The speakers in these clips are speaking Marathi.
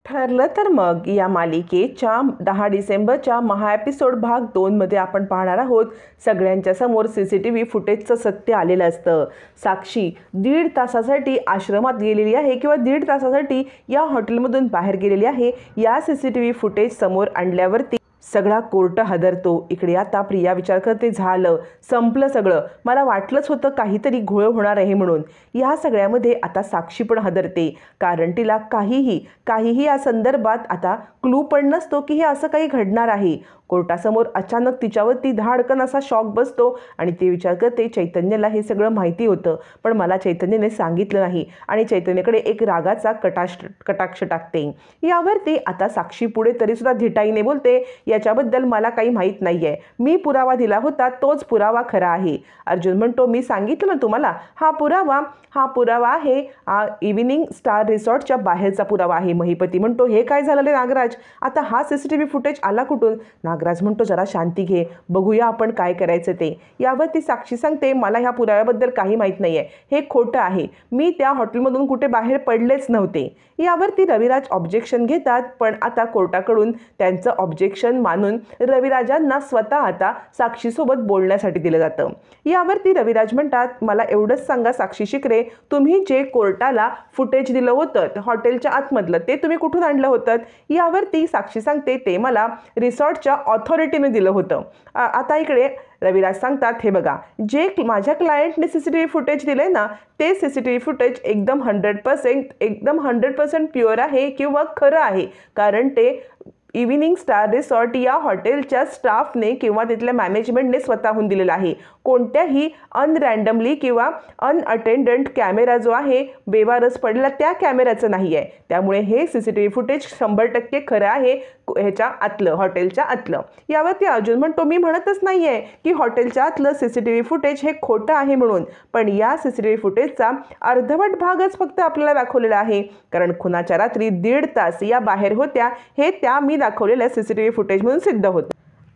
ठरलं तर मग या मालिकेच्या 10 डिसेंबरच्या महा एपिसोड भाग 2 मध्ये आपण पाहणार आहोत. सगळ्यांच्या समोर CCTV फुटेजचं सत्य आलेलं असतं. साक्षी 1.5 तासासाठी आश्रमात गेलेली आहे किंवा 1.5 तासासाठी या हॉटेलमधून बाहेर गेलेली आहे. या CCTV फुटेज समोर आणल्यावरती सगळा कोर्ट हादरतो. इकडे आता प्रिया विचार करते, झालं, संपलं सगळं, मला वाटलंच होतं काहीतरी घोळ होणार आहे म्हणून. या सगळ्यामध्ये आता साक्षी पण हादरते, कारण तिला काहीही या संदर्भात आता क्लू पण नसतो की हे असं काही घडणार आहे. कोर्टासमोर अचानक तिच्यावरती धाडकन असा शॉक बसतो आणि ते विचार करते, चैतन्यला हे सगळं माहिती होतं, पण मला चैतन्यने सांगितलं नाही आणि चैतन्यकडे एक रागाचा कटाक्ष टाकते. यावरती आता साक्षी पुढे तरीसुद्धा धिटाईने बोलते, याच्याबद्दल मला काही माहीत नाही आहे, मी पुरावा दिला होता तोच पुरावा खरा आहे. अर्जुन म्हणतो, मी सांगितलं ना तुम्हाला, हा पुरावा आहे, इव्हिनिंग स्टार रिसॉर्टच्या बाहेरचा पुरावा आहे. महिपती म्हणतो, हे काय झालं रे नागराज, आता हा CCTV फुटेज आला कुठून? नागराज म्हणतो, जरा शांती घे, बघूया आपण काय करायचं ते. यावरती साक्षी सांगते, मला ह्या पुराव्याबद्दल काही माहीत नाही आहे, हे खोटं आहे, मी त्या हॉटेलमधून कुठे बाहेर पडलेच नव्हते. यावरती रविराज ऑब्जेक्शन घेतात, पण आता कोर्टाकडून त्यांचं ऑब्जेक्शन मानून रविराजांना स्वतः आता साक्षीसोबत बोलण्यासाठी दिलं जातं. यावरती रविराज म्हणतात, मला एवढंच सांगा साक्षी शिकरे, तुम्ही जे कोर्टाला फुटेज दिलं होतं हॉटेलच्या आतमधलं, ते तुम्ही कुठून आणलं होतं? यावरती साक्षी सांगते, ते मला रिसॉर्टच्या ऑथॉरिटीने दिलं होतं. आता इकडे रविराज सांगतात, हे बघा, जे माझ्या क्लायंटने CCTV फुटेज दिले ना, ते CCTV फुटेज एकदम 100% प्युअर आहे किंवा खरं आहे, कारण ते इव्हिनिंग स्टार रिसॉर्ट या हॉटेलच्या स्टाफने किंवा तिथल्या मॅनेजमेंटने स्वतःहून दिलेला आहे. कोणत्याही अनरँडमली किंवा अनअटेंडंट कॅमेरा जो आहे बेवारस पडलेला त्या कॅमेऱ्याचं नाही आहे. त्यामुळे हे CCTV फुटेज 100% खरं आहे, ह्याच्या आतलं, हॉटेलच्या आतलं. यावरती अर्जुन म्हणतो, मी म्हणतच नाही आहे की हॉटेलच्या आतलं CCTV फुटेज हे खोटं आहे म्हणून, पण या CCTV फुटेजचा अर्धवट भागच फक्त आपल्याला दाखवलेला आहे, कारण खुनाच्या रात्री 1.5 तास या बाहेर होत्या, हे त्या मी दाखवलेल्या CCTV फुटेजमधून सिद्ध होतं.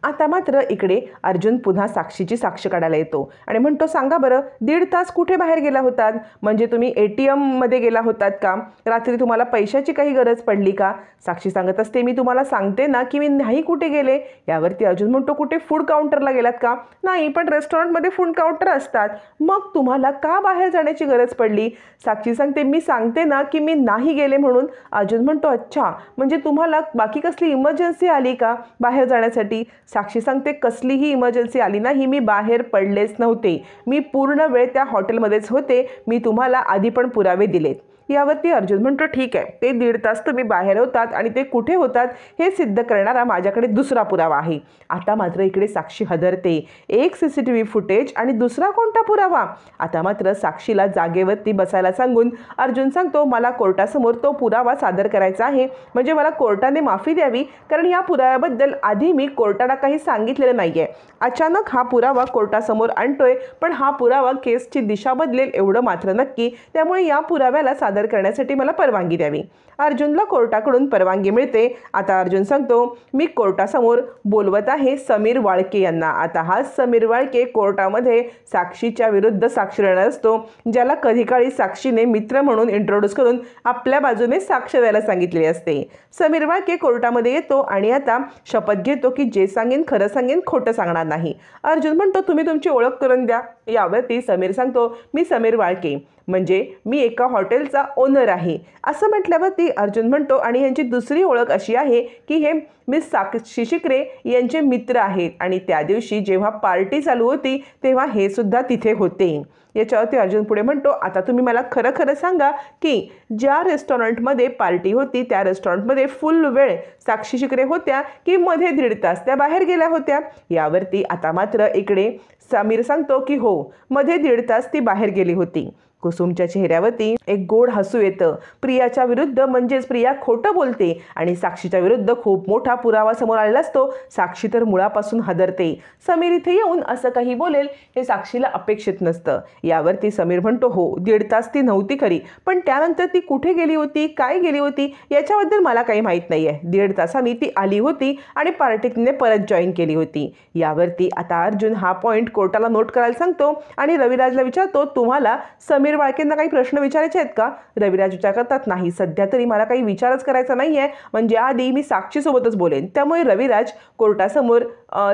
आता मात्र इकडे अर्जुन पुन्हा साक्षीची साक्ष काढायला येतो आणि म्हणतो, सांगा बरं, 1.5 तास कुठे बाहेर गेला होतात? म्हणजे तुम्ही ATM मध्ये गेला होतात का? रात्री तुम्हाला पैशाची काही गरज पडली का? साक्षी सांगत असते, मी तुम्हाला सांगते ना की मी नाही कुठे गेले. यावरती अर्जुन म्हणतो, कुठे फूड काउंटरला गेलात का? नाही, पण रेस्टॉरंटमध्ये फूड काउंटर असतात, मग तुम्हाला का बाहेर जाण्याची गरज पडली? साक्षी सांगते, मी सांगते ना की मी नाही गेले म्हणून. अर्जुन म्हणतो, अच्छा, म्हणजे तुम्हाला बाकी कसली इमर्जन्सी आली का बाहेर जाण्यासाठी? साक्षी सांगते, कसलीही इमर्जन्सी आली नाही, मी बाहेर पडलेच नव्हते, मी पूर्ण वेळ त्या हॉटेलमध्येच होते, मी तुम्हाला आधी पण पुरावे दिलेत. यावरती अर्जुन म्हणतो, ठीक आहे, ते 1.5 तास तुम्ही बाहेर होतात आणि ते कुठे होतात हे सिद्ध करणारा माझ्याकडे दुसरा पुरावा आहे. आता मात्र इकडे साक्षी हदरते, एक CCTV फुटेज आणि दुसरा कोणता पुरावा? आता मात्र साक्षीला जागेवरती बसायला सांगून अर्जुन सांगतो, मला कोर्टासमोर तो पुरावा सादर करायचा आहे, म्हणजे मला कोर्टाने माफी द्यावी, कारण या पुराव्याबद्दल आधी मी कोर्टाला काही सांगितलेलं नाही आहे. अचानक हा पुरावा कोर्टासमोर आणतोय, पण हा पुरावा केसची दिशा बदलेल एवढं मात्र नक्की, त्यामुळे या पुराव्याला सादर करण्यासाठी मला परवानगी द्यावी. अर्जुनला कोर्टाकडून परवानगी मिळते. आता अर्जुन सांगतो, मी कोर्टासमोर बोलवत आहे समीर वाळके यांना. आता हा समीर वाळके कोर्टामध्ये साक्षीच्या विरुद्ध साक्ष देणार असतो, ज्याला कधी काळी साक्षीने मित्र म्हणून इंट्रोड्यूस करून आपल्या बाजूने साक्ष द्यायला सांगितलेली असते. समीर वाळके कोर्टामध्ये येतो आणि आता शपथ घेतो की जे सांगेन खरं सांगेन, खोटं सांगणार नाही. अर्जुन म्हणतो, तुम्ही तुमची ओळख करून द्या. यावरती समीर सांगतो, मी समीर वाळके, म्हणजे मी एका हॉटेलचा ओनर आहे. असं म्हटल्यावरती अर्जुन म्हणतो, आणि यांची दुसरी ओळख अशी आहे की हे मिस साक्षी शिकरे यांचे मित्र आहेत आणि त्या दिवशी जेव्हा पार्टी चालू होती तेव्हा हे सुद्धा तिथे होते. याच्यावरती अर्जुन पुढे म्हणतो, आता तुम्ही मला खरं खरं सांगा की ज्या रेस्टॉरंटमध्ये पार्टी होती त्या रेस्टॉरंटमध्ये फुल वेळ साक्षी शिकरे होत्या की मध्ये 1.5 तास त्या बाहेर गेल्या होत्या? यावरती आता मात्र इकडे समीर सांगतो की हो, मध्ये 1.5 तास ती बाहेर गेली होती. कुसुमच्या चेहऱ्यावरती एक गोड हसू येतं. प्रियाच्या विरुद्ध, म्हणजेच प्रिया खोटं बोलते आणि साक्षीच्या विरुद्ध खूप मोठा पुरावा समोर आलेला असतो. साक्षी तर मुळापासून हादरते. समीर इथे येऊन असं काही बोलेल हे साक्षीला अपेक्षित नसतं. यावरती समीर म्हणतो, हो, 1.5 तास ती नव्हती खरी, पण त्यानंतर ती कुठे गेली होती, काय गेली होती, याच्याबद्दल मला काही माहीत नाही आहे. 1.5 तासांनी ती आली होती आणि पार्टीत तिने परत जॉईन केली होती. यावरती आता अर्जुन हा पॉईंट कोर्टाला नोट करायला सांगतो आणि रविराजला विचारतो, तुम्हाला समीर समीर वाळकेंना काही प्रश्न विचारायचे आहेत का? रविराज विचार करतात, नाही सध्या तरी मला काही विचारच करायचा नाही आहे, म्हणजे आधी मी साक्षीसोबतच बोलेन. त्यामुळे रविराज कोर्टासमोर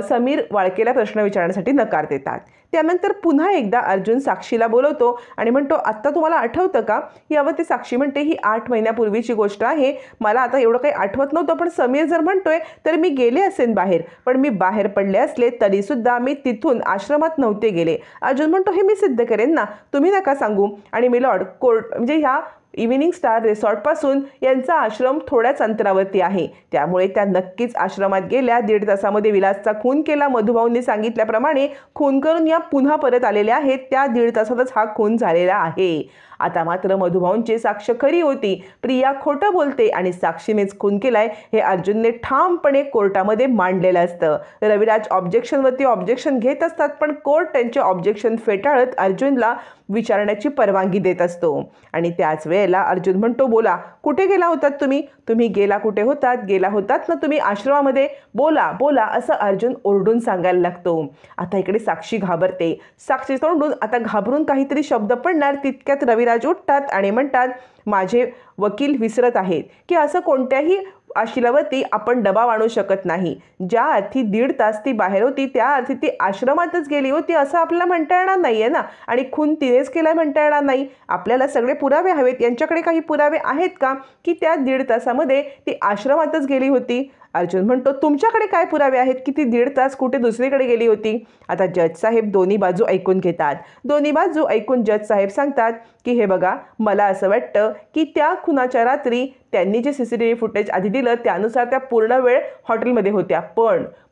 समीर वाळकेला प्रश्न विचारण्यासाठी नकार देतात. त्यानंतर पुन्हा एकदा अर्जुन साक्षीला बोलवतो आणि म्हणतो, आत्ता तुम्हाला आठवतं का? यावरती साक्षी म्हणते, ही 8 महिन्यापूर्वीची गोष्ट आहे, मला आता एवढं काही आठवत नव्हतं, पण समीर जर म्हणतोय तर मी गेले असेन बाहेर, पण मी बाहेर पडले असले तरीसुद्धा मी तिथून आश्रमात नव्हते गेले. अर्जुन म्हणतो, हे मी सिद्ध करेन ना, तुम्ही नका सांगू. आणि मिलॉर्ड, कोर्ट म्हणजे ह्या इव्हिनिंग स्टार रिसॉर्टपासून यांचा आश्रम थोड्याच अंतरावरती आहे, त्यामुळे त्या नक्कीच आश्रमात गेल्या. 1.5 तासामध्ये विलासचा खून केला, मधुभाऊंनी सांगितल्याप्रमाणे खून करून या पुन्हा परत आलेल्या आहेत. त्या 1.5 तासातच हा खून झालेला आहे. आता मात्र मधुभाऊंची साक्ष खरी होती, प्रिया खोटं बोलते आणि साक्षीनेच खून केलाय हे अर्जुनने ठामपणे कोर्टामध्ये मांडलेलं असतं. रविराज ऑब्जेक्शनवरती ऑब्जेक्शन घेत असतात, पण कोर्ट त्यांचे ऑब्जेक्शन फेटाळत अर्जुनला विचारण्याची परवानगी देत असतो. आणि त्याच वेळेला अर्जुन म्हणतो, बोला, कुठे गेला होतात तुम्ही? तुम्ही गेला कुठे होतात? गेला होतात ना तुम्ही आश्रमामध्ये, बोला बोला, असं अर्जुन ओरडून सांगायला लागतो. आता इकडे साक्षी घाबरते. साक्षी तोंडून आता घाबरून काहीतरी शब्द पडणार तितक्यात रविराज उठतात आणि म्हणतात, माझे वकील विसरत आहेत की असं कोणत्याही आशिलावरती आपण दबाव आणू शकत नाही. ज्या अर्थी 1.5 तास ती बाहेर होती त्या अर्थी ती आश्रमातच गेली होती असं आपल्याला म्हणता येणार नाही आहे ना. आणि खून तिनेच केलाय म्हणता येणार नाही. आपल्याला सगळे पुरावे हवेत. यांच्याकडे काही पुरावे आहेत का की त्या 1.5 तासामध्ये ती आश्रमातच गेली होती? अर्जुन म्हणतो, तुमच्याकडे काय पुरावे आहेत की ती 1.5 तास कुठे दुसरीकडे गेली होती? आता जज साहेब दोन्ही बाजू ऐकून घेतात. दोन्ही बाजू ऐकून जज साहेब सांगतात की हे बघा, मला असं वाटतं की त्या खुनाच्या रात्री त्यांनी जे CCTV फुटेज आधी दिलं त्यानुसार त्या पूर्ण वेळ हॉटेलमध्ये होत्या,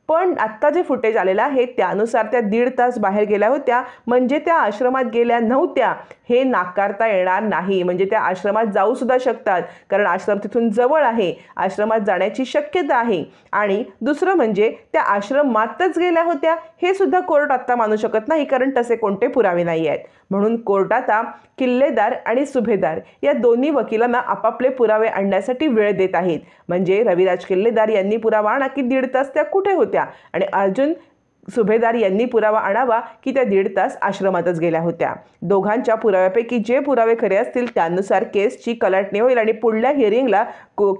पण आत्ता जे फुटेज आलेलं आहे त्यानुसार त्या 1.5 तास बाहेर गेल्या होत्या, म्हणजे त्या आश्रमात गेल्या नव्हत्या हे नाकारता येणार नाही. म्हणजे त्या आश्रमात जाऊ सुद्धा शकतात, कारण आश्रम तिथून जवळ आहे, आश्रमात जाण्याची शक्यता आहे. आणि दुसरं म्हणजे त्या आश्रमातच गेल्या होत्या हे सुद्धा कोर्ट आत्ता मानू शकत नाही, कारण तसे कोणते पुरावे नाही आहेत. म्हणून कोर्ट आता किल्लेदार आणि सुभेदार या दोन्ही वकिलांना आपापले पुरावे आणण्यासाठी वेळ देत आहेत. म्हणजे रविराज किल्लेदार यांनी पुरावा आणा की 1.5 तास त्या कुठे होत्या, आणि अर्जुन सुभेदार यांनी पुरावा आणावा की त्या 1.5 तास आश्रमातच गेल्या होत्या. दोघांच्या पुराव्यापैकी जे पुरावे खरे असतील त्यानुसार केसची कलाटणी होईल आणि पुढल्या हिअरिंगला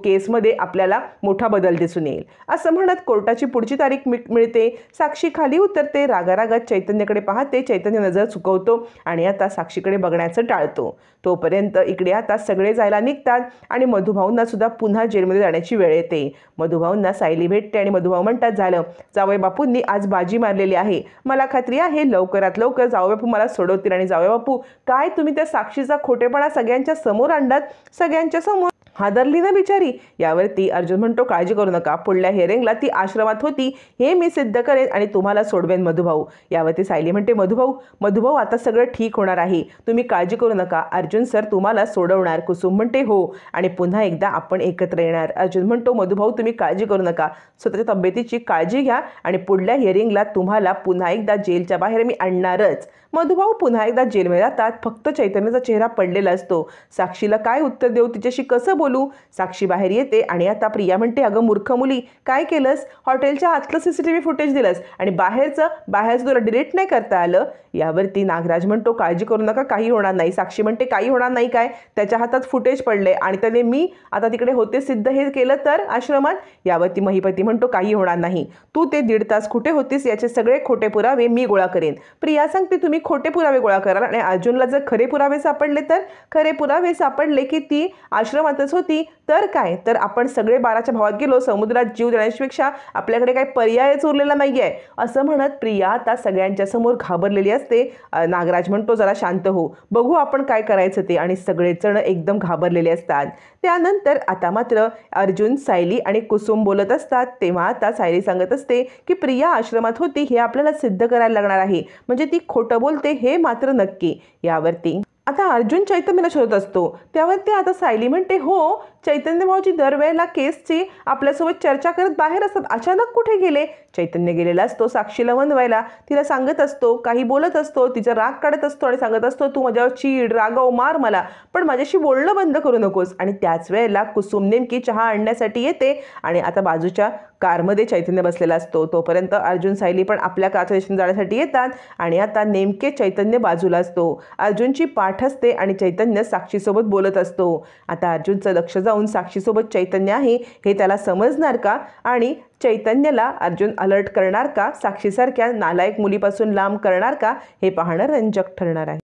केसमध्ये आपल्याला मोठा बदल दिसून येईल. असं म्हणत कोर्टाची पुढची तारीख मिळते. साक्षी खाली उतरते, रागारागात चैतन्यकडे पाहते. चैतन्य नजर चुकवतो आणि आता साक्षीकडे बघण्याचं टाळतो. तोपर्यंत इकडे आता सगळे जायला निघतात आणि मधुभाऊंना सुद्धा पुन्हा जेलमध्ये जाण्याची वेळ येते. मधुभाऊंना सायली भेटते आणि मधुभाऊ म्हणतात, झालं, जावई बापूंनी आज बाजी मारलेली आहे. मला खात्री आहे लवकरात लवकर जावई बापू मला सोडवतील. आणि जावई बापू, काय तुम्ही त्या साक्षीचा खोटेपणा सगळ्यांच्या समोर आणलात, सगळ्यांच्या समोर हादरली ना बिचारी. यावरती अर्जुन म्हणतो, काळजी करू नका, पुढल्या हिअरिंगला ती आश्रमात होती हे मी सिद्ध करेन आणि तुम्हाला सोडवेन मधुभाऊ. यावरती सायली म्हणते, मधुभाऊ आता सगळं ठीक होणार आहे, तुम्ही काळजी करू नका, अर्जुन सर तुम्हाला सोडवणार. कुसुम म्हणते, हो, आणि पुन्हा एकदा आपण एकत्र येणार. अर्जुन म्हणतो, मधुभाऊ तुम्ही काळजी करू नका, स्वतःच्या तब्येतीची काळजी घ्या आणि पुढल्या हिअरिंगला तुम्हाला पुन्हा एकदा जेलच्या बाहेर मी आणणारच. मधुभाऊ पुन्हा एकदा जेलमध्ये जातात. फक्त चैतन्याचा चेहरा पडलेला असतो. साक्षीला काय उत्तर देऊ, तिच्याशी कसं बोलू? साक्षी बाहेर येते आणि आता प्रिया म्हणते, अगं मूर्ख मुली, काय केलंस? हॉटेलच्या आतलं CCTV फुटेज दिलंस आणि बाहेरचं तुला डिलीट नाही करता आलं. यावरती नागराज म्हणतो, काळजी करू नका, काही होणार नाही. साक्षी म्हणते, काही होणार नाही काय? त्याच्या हातात फुटेज पडले आणि त्याने मी आता तिकडे होते सिद्ध हे केलं तर आश्रमात. यावरती महिपती म्हणतो, काही होणार नाही, तू ते 1.5 तास कुठे होतीस याचे सगळे खोटे पुरावे मी गोळा करेन. प्रिया सांगते, तुम्ही खोटे पुरावे गोळा कराल आणि अर्जुनला जर खरे पुरावे सापडले तर? खरे पुरावे सापडले की ती आश्रमातच होती तर काय, तर आपण सगळे 12च्या भावात गेलो, समुद्रात जीव देण्यापेक्षा आपल्याकडे काही पर्यायच उरलेला नाही आहे. असं म्हणत प्रिया आता सगळ्यांच्या समोर घाबरलेली असते. नागराज म्हणतो, जरा शांत हो, बघू आपण काय करायचं ते. आणि सगळेजण एकदम घाबरलेले असतात. त्यानंतर आता मात्र अर्जुन, सायली आणि कुसुम बोलत असतात. तेव्हा आता सायली सांगत असते की प्रिया आश्रमात होती हे आपल्याला सिद्ध करायला लागणार आहे, म्हणजे ती खोटं बोलते हे मात्र नक्की. यावरती आता अर्जुन चैतन्याला शोधत असतो. त्यावरती आता सायली म्हणते, हो, चैतन्य भाऊजी दरवेळेला केसची आपल्यासोबत चर्चा करत बाहेर असतात, अचानक कुठे गेले? चैतन्य गेलेला असतो साक्षीला वनवायला. तिला सांगत असतो, काही बोलत असतो, तिचा राग काढत असतो आणि सांगत असतो, तू माझ्यावर चीड, रागाव, मार मला, पण माझ्याशी बोलणं बंद करू नकोस. आणि त्याच वेळेला कुसुम नेमकी चहा आणण्यासाठी येते आणि आता बाजूच्या कारमध्ये चैतन्य बसलेला असतो. तोपर्यंत अर्जुन सायली पण आपल्या कारचं स्टेशन जाण्यासाठी येतात आणि आता नेमके चैतन्य बाजूला असतो. अर्जुनची पाठ असते आणि चैतन्य साक्षीसोबत बोलत असतो. आता अर्जुनचं लक्ष जाऊन साक्षीसोबत चैतन्य आहे हे त्याला समजणार का आणि चैतन्याला अर्जुन अलर्ट करणार का, साक्षीसारख्या नालायक मुलीपासून लांब करणार का, हे पाहणं रंजक ठरणार आहे.